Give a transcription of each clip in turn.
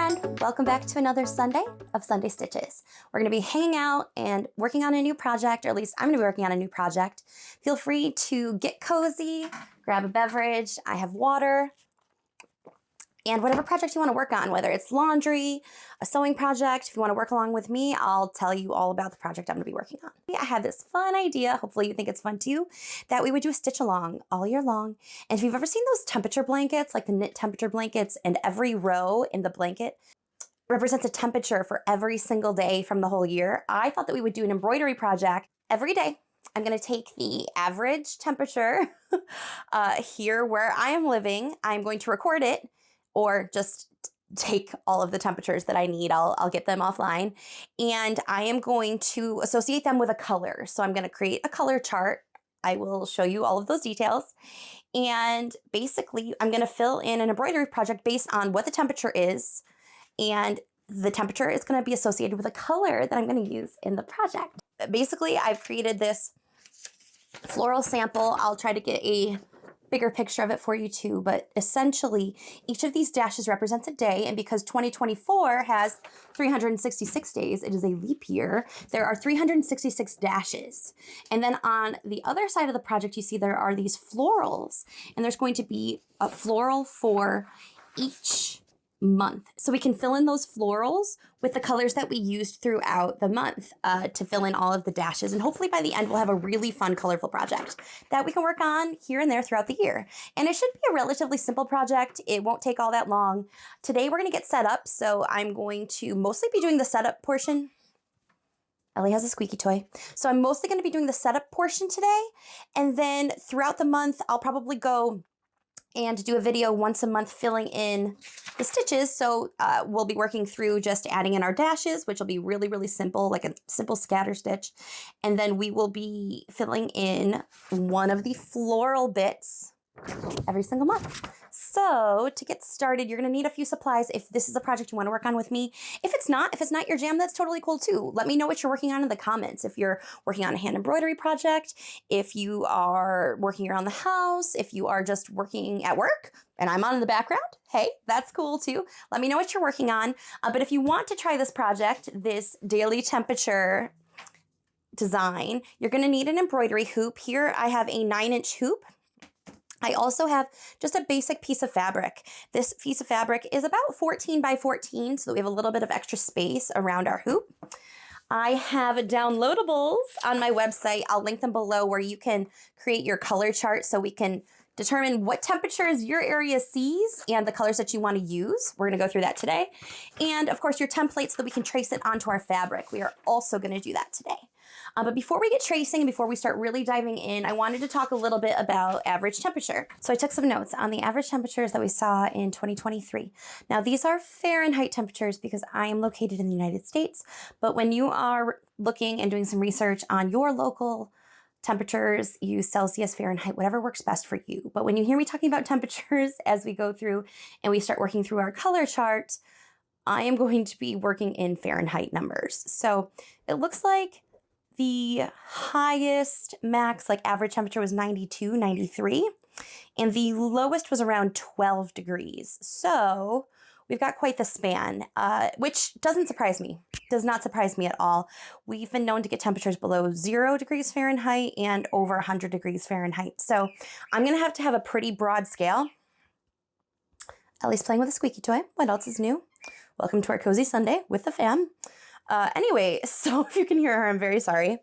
friend, welcome back to another Sunday of Sunday Stitches. We're going to be hanging out and working on a new project, or at least I'm going to be working on a new project. Feel free to get cozy, grab a beverage. I have water, and whatever project you want to work on, whether it's laundry, a sewing project, if you want to work along with me, I'll tell you all about the project I'm going to be working on. I had this fun idea, hopefully you think it's fun too, that we would do a stitch along all year long. And if you've ever seen those temperature blankets, like the knit temperature blankets, and every row in the blanket represents a temperature for every single day from the whole year, I thought that we would do an embroidery project every day. I'm going to take the average temperature here where I am living. I'm going to record it, or just take all of the temperatures that I need. I'll get them offline. And I am going to associate them with a color. So I'm going to create a color chart. I will show you all of those details. And basically, I'm going to fill in an embroidery project based on what the temperature is. And the temperature is going to be associated with a color that I'm going to use in the project. Basically, I've created this floral sample. I'll try to get a bigger picture of it for you too, but essentially each of these dashes represents a day, and because 2024 has 366 days, it is a leap year, there are 366 dashes. And then on the other side of the project, you see there are these florals, and there's going to be a floral for each month. So we can fill in those florals with the colors that we used throughout the month to fill in all of the dashes. And hopefully by the end, we'll have a really fun, colorful project that we can work on here and there throughout the year. And it should be a relatively simple project. It won't take all that long. Today, we're going to get set up. So I'm going to mostly be doing the setup portion. Ellie has a squeaky toy. So I'm mostly going to be doing the setup portion today. And then throughout the month, I'll probably go and do a video once a month filling in the stitches. So we'll be working through just adding in our dashes, which will be really, really simple, like a simple scatter stitch. And then we will be filling in one of the floral bits every single month. So to get started, you're going to need a few supplies if this is a project you want to work on with me. If it's not your jam, that's totally cool too. Let me know what you're working on in the comments. If you're working on a hand embroidery project, if you are working around the house, if you are just working at work and I'm on in the background, hey, that's cool too. Let me know what you're working on. But if you want to try this project, this daily temperature design, you're going to need an embroidery hoop. Here I have a 9-inch hoop. I also have just a basic piece of fabric. This piece of fabric is about 14 by 14, so that we have a little bit of extra space around our hoop. I have downloadables on my website. I'll link them below where you can create your color chart so we can determine what temperatures your area sees and the colors that you want to use. We're going to go through that today. And of course, your template so that we can trace it onto our fabric. We are also going to do that today. But before we get tracing and before we start really diving in, I wanted to talk a little bit about average temperature. So I took some notes on the average temperatures that we saw in 2023. Now, these are Fahrenheit temperatures because I am located in the United States. But when you are looking and doing some research on your local temperatures, use Celsius, Fahrenheit, whatever works best for you. But when you hear me talking about temperatures as we go through and we start working through our color chart, I am going to be working in Fahrenheit numbers. So it looks like the highest max, like average temperature, was 92, 93, and the lowest was around 12 degrees. So we've got quite the span, which doesn't surprise me. Does not surprise me at all. We've been known to get temperatures below 0 degrees Fahrenheit and over 100 degrees Fahrenheit. So I'm going to have a pretty broad scale. Ellie's playing with a squeaky toy. What else is new? Welcome to our cozy Sunday with the fam. Anyway, so if you can hear her, I'm very sorry.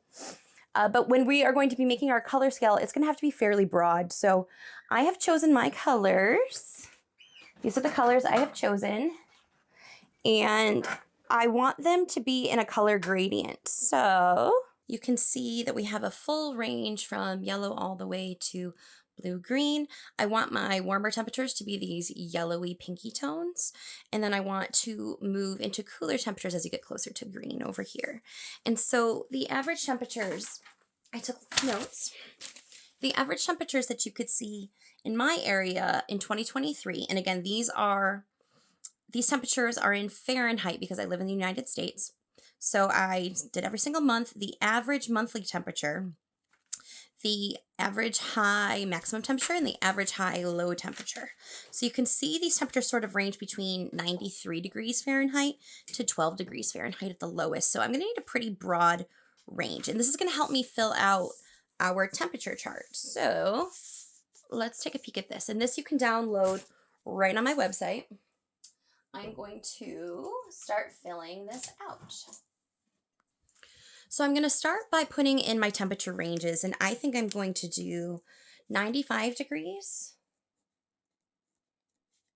But when we are going to be making our color scale, it's going to have to be fairly broad. So I have chosen my colors. These are the colors I have chosen. And I want them to be in a color gradient. So you can see that we have a full range from yellow all the way to blue-green. I want my warmer temperatures to be these yellowy pinky tones. And then I want to move into cooler temperatures as you get closer to green over here. And so the average temperatures, I took notes. The average temperatures that you could see in my area in 2023, and again, these temperatures are in Fahrenheit because I live in the United States. So I did every single month. The average monthly temperature, the average high maximum temperature and the average high low temperature. So you can see these temperatures sort of range between 93 degrees Fahrenheit to 12 degrees Fahrenheit at the lowest. So I'm going to need a pretty broad range, and this is going to help me fill out our temperature chart. So let's take a peek at this, and this you can download right on my website. I'm going to start filling this out. So I'm going to start by putting in my temperature ranges, and I think I'm going to do 95 degrees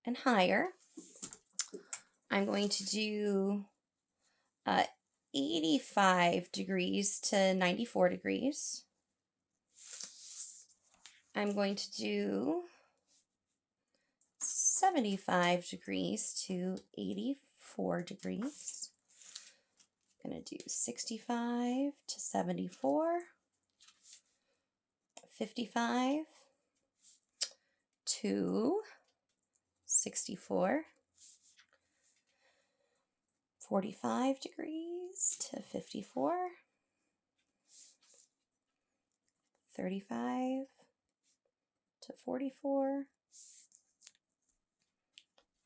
and higher. I'm going to do 85 degrees to 94 degrees. I'm going to do 75 degrees to 84 degrees. I'm going to do 65 to 74, 55 to 64, 45 degrees to 54, 35 to 44,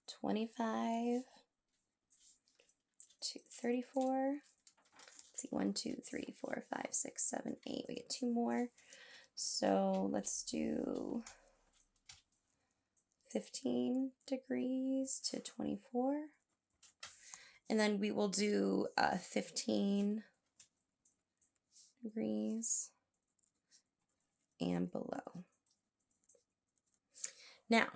25 to 34. Let's see, 1, 2, 3, 4, 5, 6, 7, 8. We get 2 more. So let's do 15 degrees to 24. And then we will do 15 degrees and below. Now,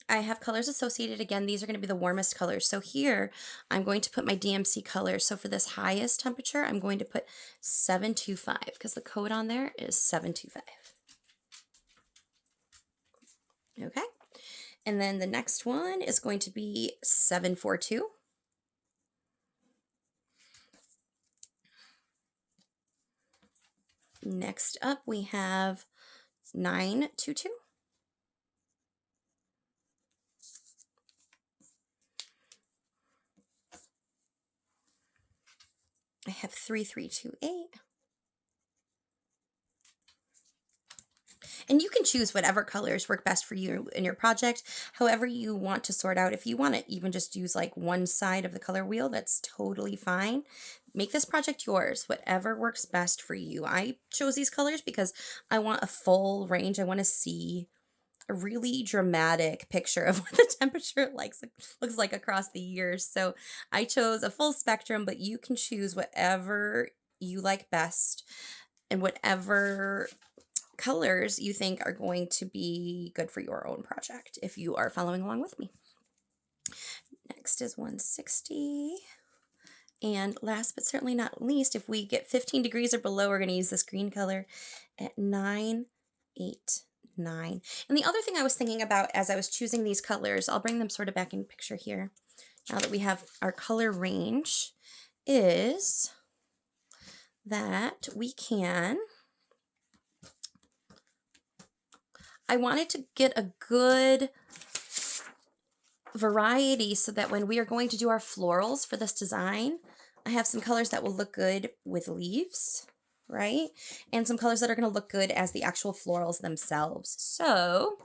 I have colors associated. Again, these are going to be the warmest colors. So here, I'm going to put my DMC colors. So for this highest temperature, I'm going to put 725 because the code on there is 725. Okay. And then the next one is going to be 742. Next up, we have 922. I have 3328. And you can choose whatever colors work best for you in your project, however you want to sort out. If you want to even just use like one side of the color wheel, that's totally fine. Make this project yours, whatever works best for you. I chose these colors because I want a full range. I want to see a really dramatic picture of what the temperature looks like across the years. So I chose a full spectrum, but you can choose whatever you like best and whatever colors you think are going to be good for your own project if you are following along with me. Next is 160. And last but certainly not least, if we get 15 degrees or below, we're going to use this green color at 989. And the other thing I was thinking about as I was choosing these colors, I'll bring them sort of back in picture here, now that we have our color range, is that we can, I wanted to get a good variety so that when we are going to do our florals for this design, I have some colors that will look good with leaves, right? And some colors that are going to look good as the actual florals themselves. So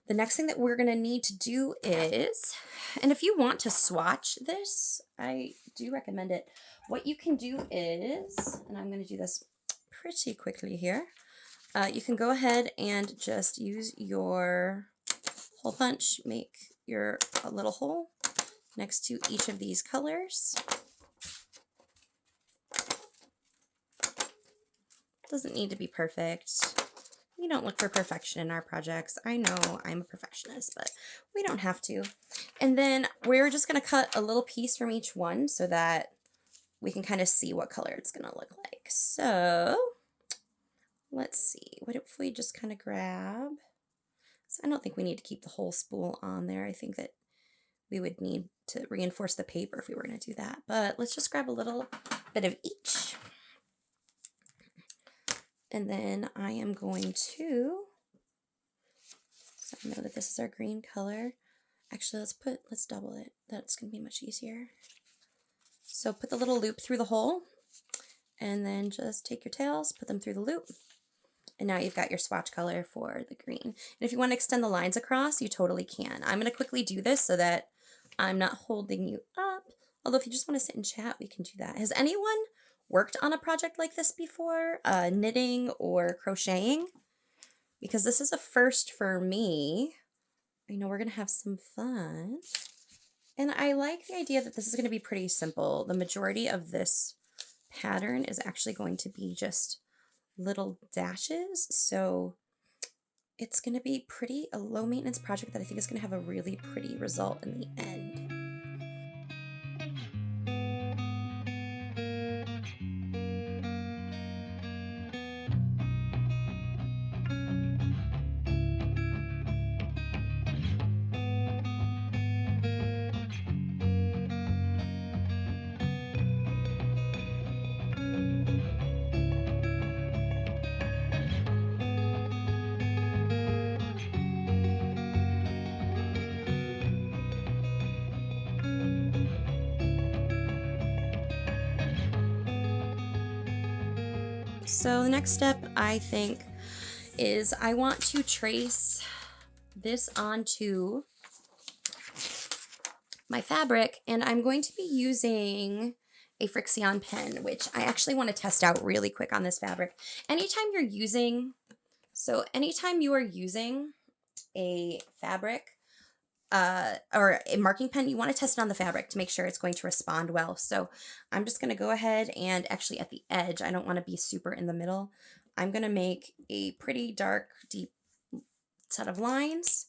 the next thing that we're going to need to do is, and if you want to swatch this, I do recommend it. What you can do is, and I'm going to do this pretty quickly here, you can go ahead and just use your hole punch, make your little hole next to each of these colors. Doesn't need to be perfect. We don't look for perfection in our projects. I know I'm a perfectionist, but we don't have to. And then we're just going to cut a little piece from each one so that we can kind of see what color it's going to look like. So let's see. What if we just kind of grab... So I don't think we need to keep the whole spool on there. I think that we would need to reinforce the paper if we were going to do that. But let's just grab a little bit of each. And then I am going to, so I know that this is our green color. Actually, let's double it. That's going to be much easier. So put the little loop through the hole and then just take your tails, put them through the loop. And now you've got your swatch color for the green. And if you want to extend the lines across, you totally can. I'm going to quickly do this so that I'm not holding you up. Although if you just want to sit and chat, we can do that. Has anyone worked on a project like this before? Knitting or crocheting? Because this is a first for me. I know we're going to have some fun. And I like the idea that this is going to be pretty simple. The majority of this pattern is actually going to be just little dashes. So it's going to be a low maintenance project that I think is going to have a really pretty result in the end. So the next step, I think, is I want to trace this onto my fabric, and I'm going to be using a Frixion pen, which I actually want to test out really quick on this fabric. Anytime you are using a fabric or a marking pen, you want to test it on the fabric to make sure it's going to respond well. So I'm just going to go ahead and actually at the edge, I don't want to be super in the middle. I'm going to make a pretty dark, deep set of lines.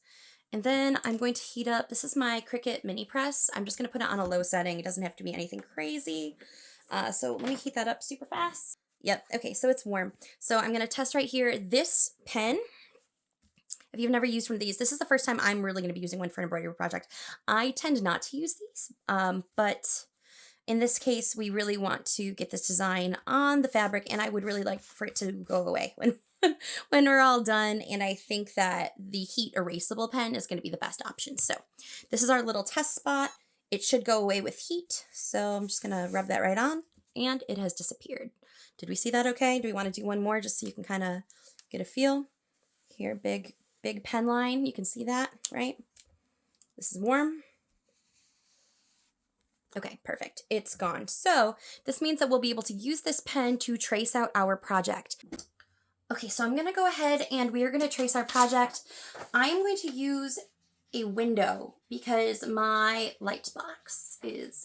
And then I'm going to heat up, this is my Cricut mini press. I'm just going to put it on a low setting. It doesn't have to be anything crazy. So let me heat that up super fast. Yep, okay, so it's warm. So I'm going to test right here. This pen, if you've never used one of these, this is the first time I'm really going to be using one for an embroidery project. I tend not to use these, but in this case, we really want to get this design on the fabric, and I would really like for it to go away when we're all done. And I think that the heat erasable pen is going to be the best option. So this is our little test spot. It should go away with heat. So I'm just going to rub that right on, and it has disappeared. Did we see that okay? Do we want to do one more just so you can kind of get a feel? Here, big pen line. You can see that, right? This is warm. Okay, perfect. It's gone. So this means that we'll be able to use this pen to trace out our project. Okay, so I'm going to go ahead and we are going to trace our project. I'm going to use a window because my light box is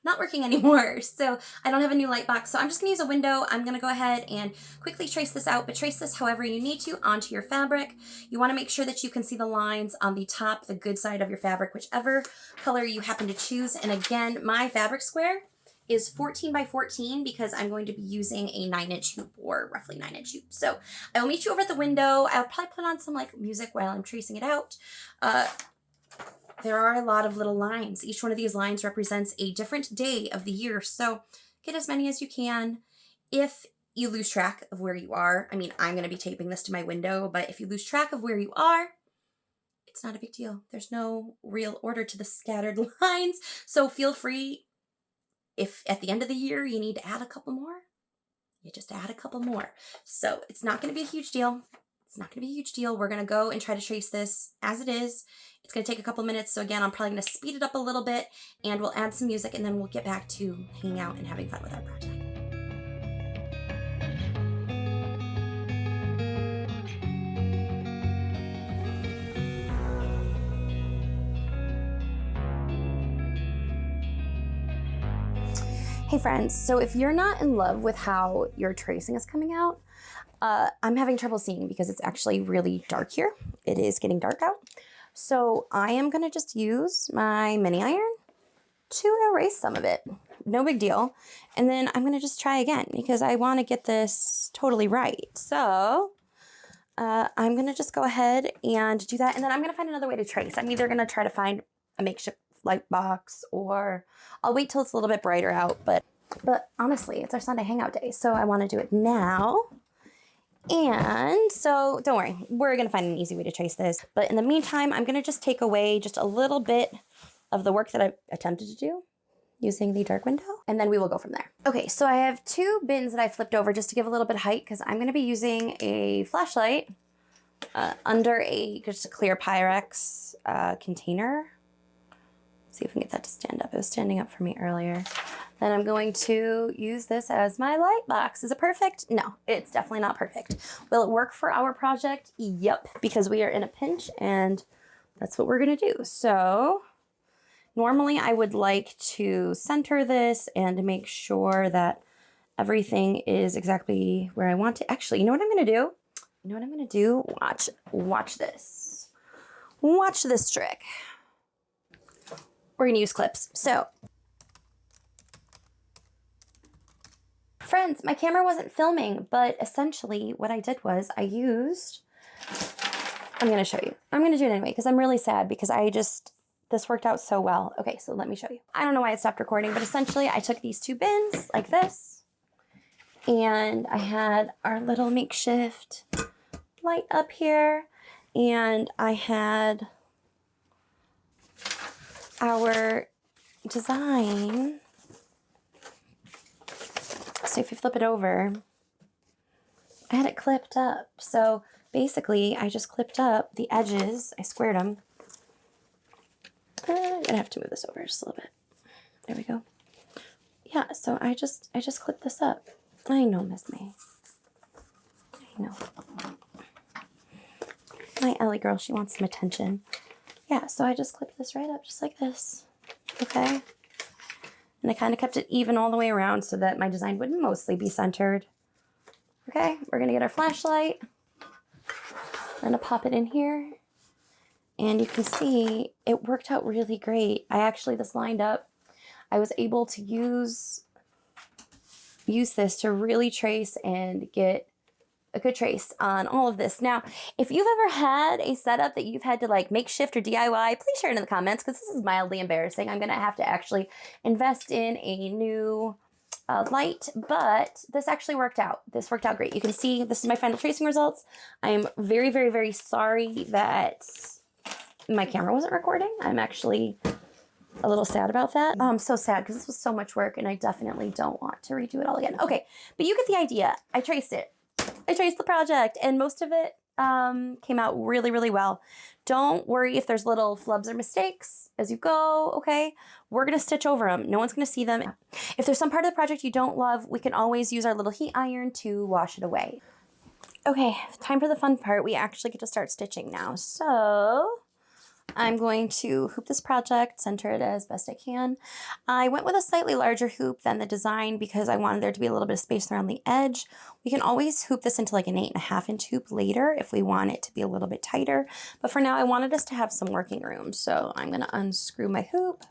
not working anymore. So I don't have a new light box. So I'm just going to use a window. I'm going to go ahead and quickly trace this out, but trace this however you need to onto your fabric. You want to make sure that you can see the lines on the top, the good side of your fabric, whichever color you happen to choose. And again, my fabric square is 14 by 14 because I'm going to be using a 9-inch hoop, or roughly 9-inch hoop. So I will meet you over at the window. I'll probably put on some like music while I'm tracing it out. There are a lot of little lines. Each one of these lines represents a different day of the year. So get as many as you can. If you lose track of where you are, I mean, I'm going to be taping this to my window, but if you lose track of where you are, it's not a big deal. There's no real order to the scattered lines. So feel free, if at the end of the year you need to add a couple more, you just add a couple more. So it's not going to be a huge deal. It's not going to be a huge deal. We're going to go and try to trace this as it is. It's going to take a couple minutes. So again, I'm probably going to speed it up a little bit and we'll add some music and then we'll get back to hanging out and having fun with our project. Hey friends, so if you're not in love with how your tracing is coming out, I'm having trouble seeing because it's actually really dark here. It is getting dark out. So I am going to just use my mini iron to erase some of it. No big deal. And then I'm going to just try again because I want to get this totally right. So I'm going to just go ahead and do that. And then I'm going to find another way to trace. I'm either going to try to find a makeshift light box or I'll wait till it's a little bit brighter out. But honestly, it's our Sunday hangout day. So I want to do it now. And so don't worry, we're going to find an easy way to trace this. But in the meantime, I'm going to just take away just a little bit of the work that I attempted to do. using the dark window, and then we will go from there. Okay, so I have 2 bins that I flipped over just to give a little bit of height because I'm going to be using a flashlight under just a clear Pyrex container. Let's see if we can get that to stand up. It was standing up for me earlier. Then I'm going to use this as my light box. Is it perfect? No, it's definitely not perfect. Will it work for our project? Yep, because we are in a pinch and that's what we're gonna do. So normally I would like to center this and make sure that everything is exactly where I want it. Actually, you know what I'm gonna do? You know what I'm gonna do? Watch this. Watch this trick. We're gonna use clips. So, friends, my camera wasn't filming, but essentially what I did was I'm gonna show you. I'm gonna do it anyway because I'm really sad because this worked out so well. Okay, so let me show you. I don't know why it stopped recording, but essentially I took these 2 bins like this, and I had our little makeshift light up here, and I had our design. So if you flip it over, I had it clipped up. So basically, I just clipped up the edges. I squared them. I'm gonna have to move this over just a little bit. There we go. Yeah, so I just clipped this up. I know, Miss May. I know. My Ellie girl, she wants some attention. Yeah, so I just clipped this right up just like this. Okay. And I kind of kept it even all the way around so that my design would mostly be centered. Okay, we're gonna get our flashlight. I'm gonna pop it in here. And you can see it worked out really great. This lined up. I was able to use this to really trace and get a good trace on all of this. Now, if you've ever had a setup that you've had to like makeshift or DIY, please share it in the comments because this is mildly embarrassing. I'm going to have to actually invest in a new light, but this actually worked out. This worked out great. You can see this is my final tracing results. I'm very, very, very sorry that my camera wasn't recording. I'm actually a little sad about that. Oh, I'm so sad because this was so much work and I definitely don't want to redo it all again. Okay, but you get the idea. I traced it. I traced the project and most of it came out really, really well. Don't worry if there's little flubs or mistakes as you go, okay? We're gonna stitch over them. No one's gonna see them. If there's some part of the project you don't love, we can always use our little heat iron to wash it away. Okay, time for the fun part. We actually get to start stitching now. So I'm going to hoop this project, center it as best I can. I went with a slightly larger hoop than the design because I wanted there to be a little bit of space around the edge. We can always hoop this into like an 8.5 inch hoop later if we want it to be a little bit tighter. But for now, I wanted us to have some working room. So I'm going to unscrew my hoop.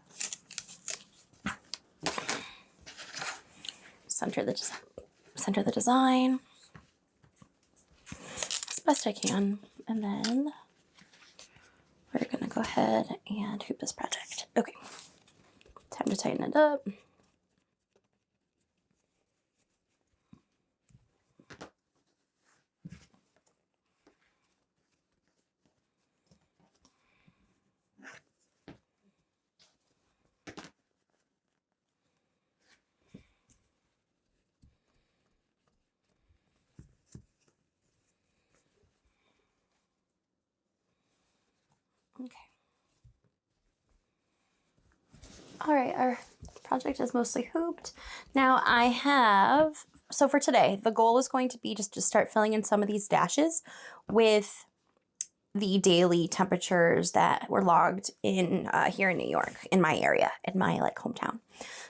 Center the design as best I can. And then we're going to go ahead and hoop this project. Okay, time to tighten it up. Okay. All right, our project is mostly hooped. Now so for today, the goal is going to be just to start filling in some of these dashes with the daily temperatures that were logged in here in New York, in my area, in my like hometown.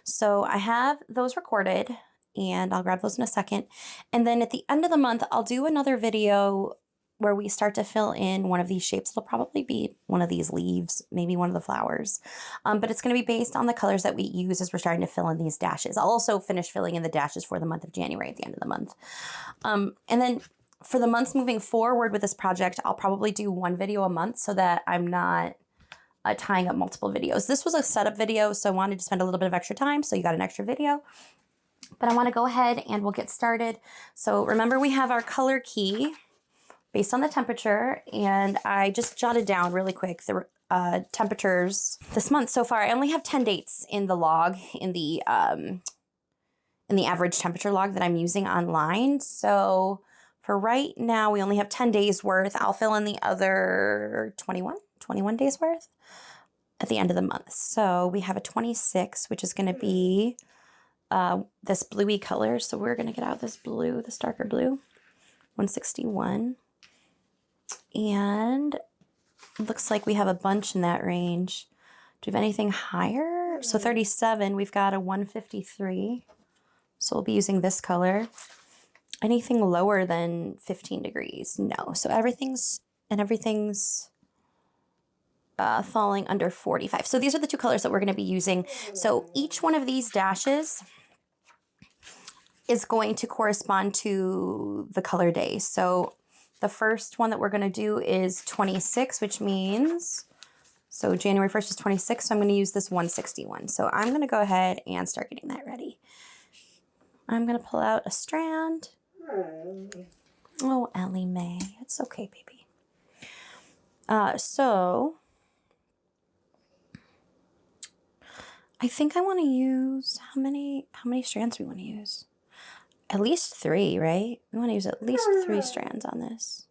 So I have those recorded and I'll grab those in a second. And then at the end of the month, I'll do another video where we start to fill in one of these shapes. It'll probably be one of these leaves, maybe one of the flowers. But it's gonna be based on the colors that we use as we're starting to fill in these dashes. I'll also finish filling in the dashes for the month of January at the end of the month. And then for the months moving forward with this project, I'll probably do one video a month so that I'm not tying up multiple videos. This was a setup video, so I wanted to spend a little bit of extra time, so you got an extra video. But I wanna go ahead and we'll get started. So remember we have our color key based on the temperature, and I just jotted down really quick temperatures this month so far. I only have 10 dates in the log, in the average temperature log that I'm using online. So for right now, we only have 10 days worth. I'll fill in the other 21 days worth at the end of the month. So we have a 26, which is going to be this bluey color. So we're going to get out this blue, this darker blue, 161. And it looks like we have a bunch in that range. Do we have anything higher? So 37, we've got a 153. So we'll be using this color. Anything lower than 15 degrees? No. So everything's falling under 45. So these are the two colors that we're going to be using. So each one of these dashes is going to correspond to the color day. So the first one that we're going to do is 26, which means, so January 1st is 26, so I'm going to use this 161. So I'm going to go ahead and start getting that ready. I'm going to pull out a strand. Oh, Ellie Mae. It's okay, baby. So I think I want to use, how many strands do we want to use? At least 3, right? We want to use at least 3 strands on this.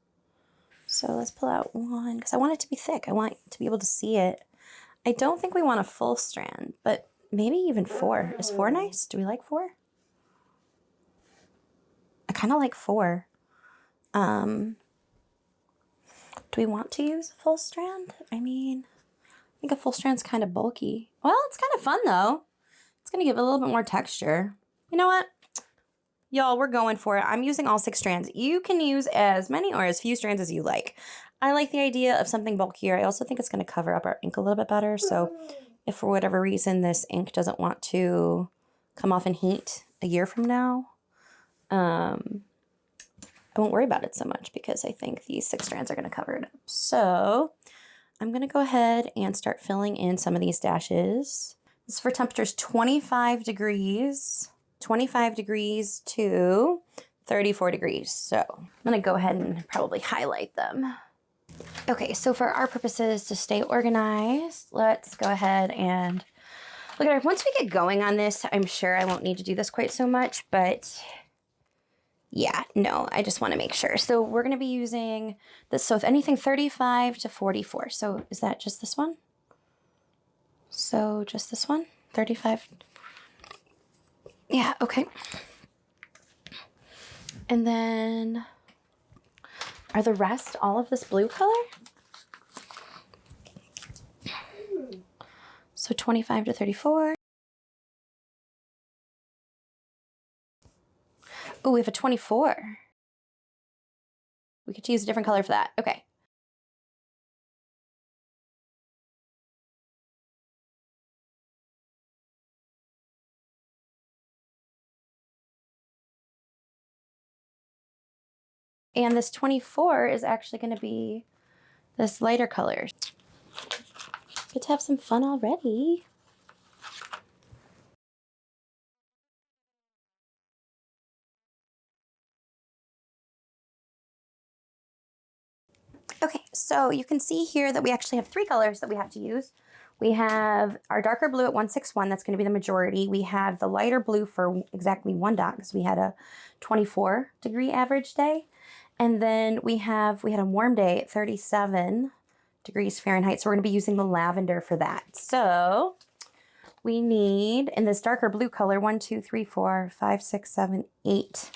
So let's pull out one, because I want it to be thick. I want to be able to see it. I don't think we want a full strand, but maybe even 4. Is 4 nice? Do we like 4? I kind of like 4. Do we want to use a full strand? I mean, I think a full strand's kind of bulky. Well, it's kind of fun, though. It's going to give it a little bit more texture. You know what? Y'all, we're going for it. I'm using all 6 strands. You can use as many or as few strands as you like. I like the idea of something bulkier. I also think it's going to cover up our ink a little bit better. So if for whatever reason this ink doesn't want to come off in heat a year from now, I won't worry about it so much because I think these 6 strands are going to cover it up. So I'm going to go ahead and start filling in some of these dashes. This is for temperatures 25 degrees to 34 degrees. So I'm going to go ahead and probably highlight them. Okay, so for our purposes to stay organized, let's go ahead and look at it. Once we get going on this, I'm sure I won't need to do this quite so much, but yeah, no, I just want to make sure. So we're going to be using this. So if anything, 35 to 44. So is that just this one? So just this one, 35. Yeah, okay. And then are the rest all of this blue color? So 25 to 34. Oh, we have a 24. We could use a different color for that. Okay. And this 24 is actually going to be this lighter color. Get to have some fun already. Okay, so you can see here that we actually have 3 colors that we have to use. We have our darker blue at 161, that's going to be the majority. We have the lighter blue for exactly 1 dot because we had a 24 degree average day. And then we had a warm day at 37 degrees Fahrenheit, so we're going to be using the lavender for that. So we need, in this darker blue color, 1, 2, 3, 4, 5, 6, 7, 8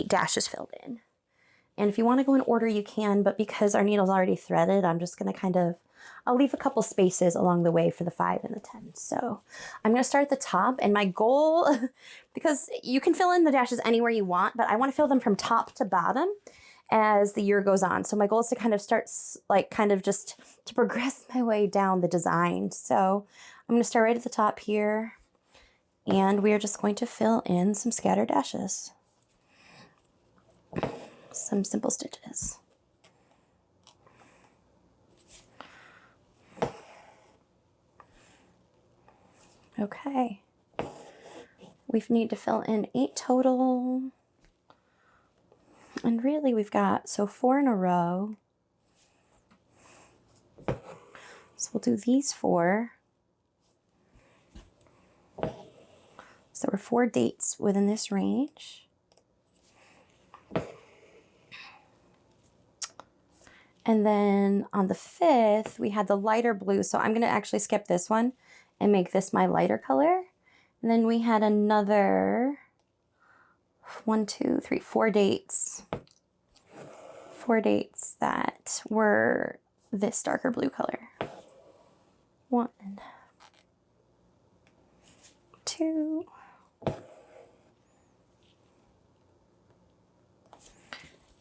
dashes filled in. And if you want to go in order, you can, but because our needle's already threaded, I'm just going to I'll leave a couple spaces along the way for the 5 and the 10. So I'm going to start at the top, and my goal, because you can fill in the dashes anywhere you want, but I want to fill them from top to bottom as the year goes on. So my goal is to kind of start, just to progress my way down the design. So I'm going to start right at the top here, and we are just going to fill in some scattered dashes. Some simple stitches. Okay. We need to fill in 8 total. And really we've got, so 4 in a row. So we'll do these 4. So there were 4 dates within this range. And then on the 5th, we had the lighter blue. So I'm going to actually skip this one and make this my lighter color. And then we had another 1, 2, 3, 4 dates. 4 dates that were this darker blue color. 1, 2.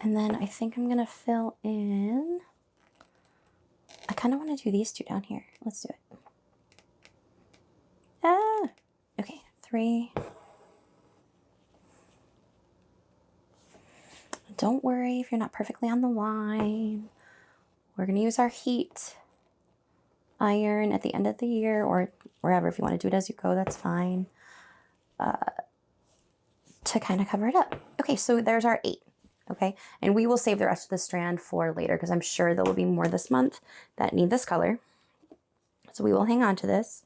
And then I think I'm gonna fill in, I kind of want to do these 2 down here. Let's do it. Okay, 3. Don't worry if you're not perfectly on the line. We're gonna use our heat iron at the end of the year, or wherever. If you want to do it as you go, that's fine. To kind of cover it up. Okay, so there's our 8. Okay, and we will save the rest of the strand for later because I'm sure there will be more this month that need this color. So we will hang on to this.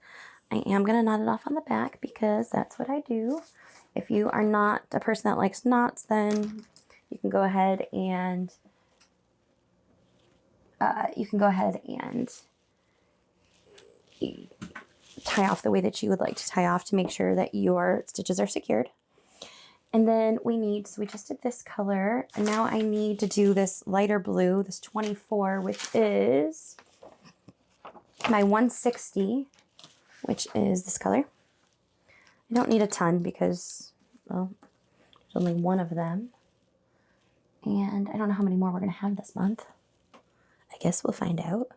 I am going to knot it off on the back because that's what I do. If you are not a person that likes knots, then you can go ahead and tie off the way that you would like to tie off to make sure that your stitches are secured. And then we just did this color, and now I need to do this lighter blue, this 24, which is my 160, which is this color. I don't need a ton because, well, there's only 1 of them. And I don't know how many more we're going to have this month. I guess we'll find out.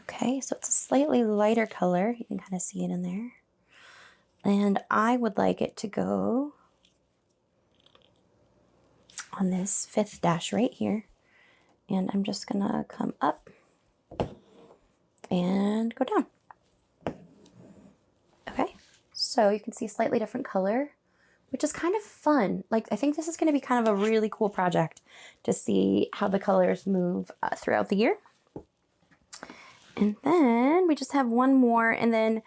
Okay, so it's a slightly lighter color. You can kind of see it in there. And I would like it to go on this 5th dash right here. And I'm just gonna come up and go down. Okay, so you can see a slightly different color, which is kind of fun. Like, I think this is gonna be kind of a really cool project to see how the colors move throughout the year. And then we just have 1 more, and then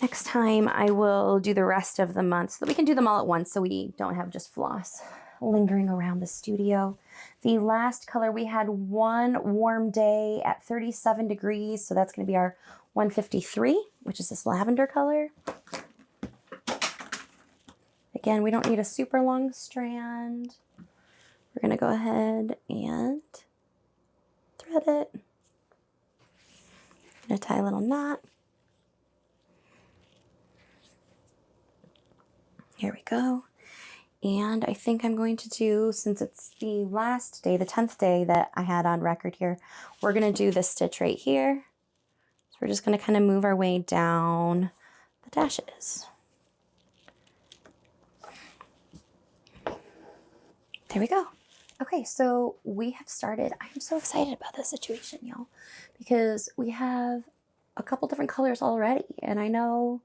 next time I will do the rest of the month so that we can do them all at once so we don't have just floss lingering around the studio. The last color, we had 1 warm day at 37 degrees, so that's going to be our 153, which is this lavender color. Again, we don't need a super long strand. We're going to go ahead and thread it. I'm going to tie a little knot. Here we go. And I think I'm going to do, since it's the last day, the 10th day that I had on record here, we're going to do this stitch right here. So we're just going to kind of move our way down the dashes. There we go. Okay, so we have started. I'm so excited about this situation, y'all, because we have a couple different colors already. And I know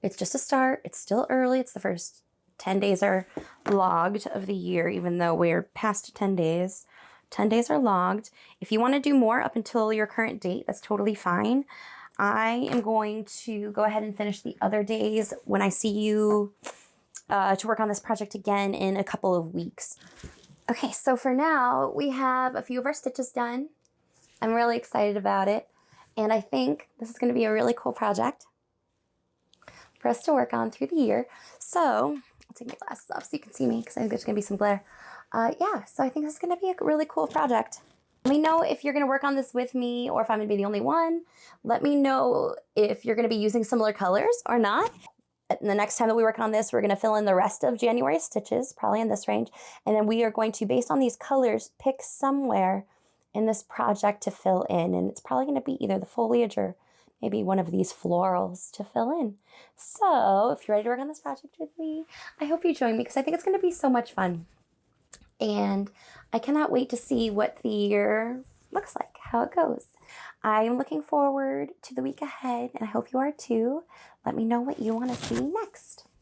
it's just a start. It's still early. It's the first 10 days are logged of the year, even though we're past 10 days. 10 days are logged. If you want to do more up until your current date, that's totally fine. I am going to go ahead and finish the other days when I see you to work on this project again in a couple of weeks. Okay, so for now, we have a few of our stitches done. I'm really excited about it. And I think this is going to be a really cool project for us to work on through the year. So I'll take my glasses off so you can see me because I think there's going to be some glare. Yeah, so I think this is going to be a really cool project. Let me know if you're going to work on this with me or if I'm going to be the only one. Let me know if you're going to be using similar colors or not. And the next time that we work on this, we're going to fill in the rest of January stitches, probably in this range. And then we are going to, based on these colors, pick somewhere in this project to fill in. And it's probably going to be either the foliage or maybe one of these florals to fill in. So if you're ready to work on this project with me, I hope you join me because I think it's going to be so much fun. And I cannot wait to see what the year looks like, how it goes. I am looking forward to the week ahead, and I hope you are too. Let me know what you want to see next.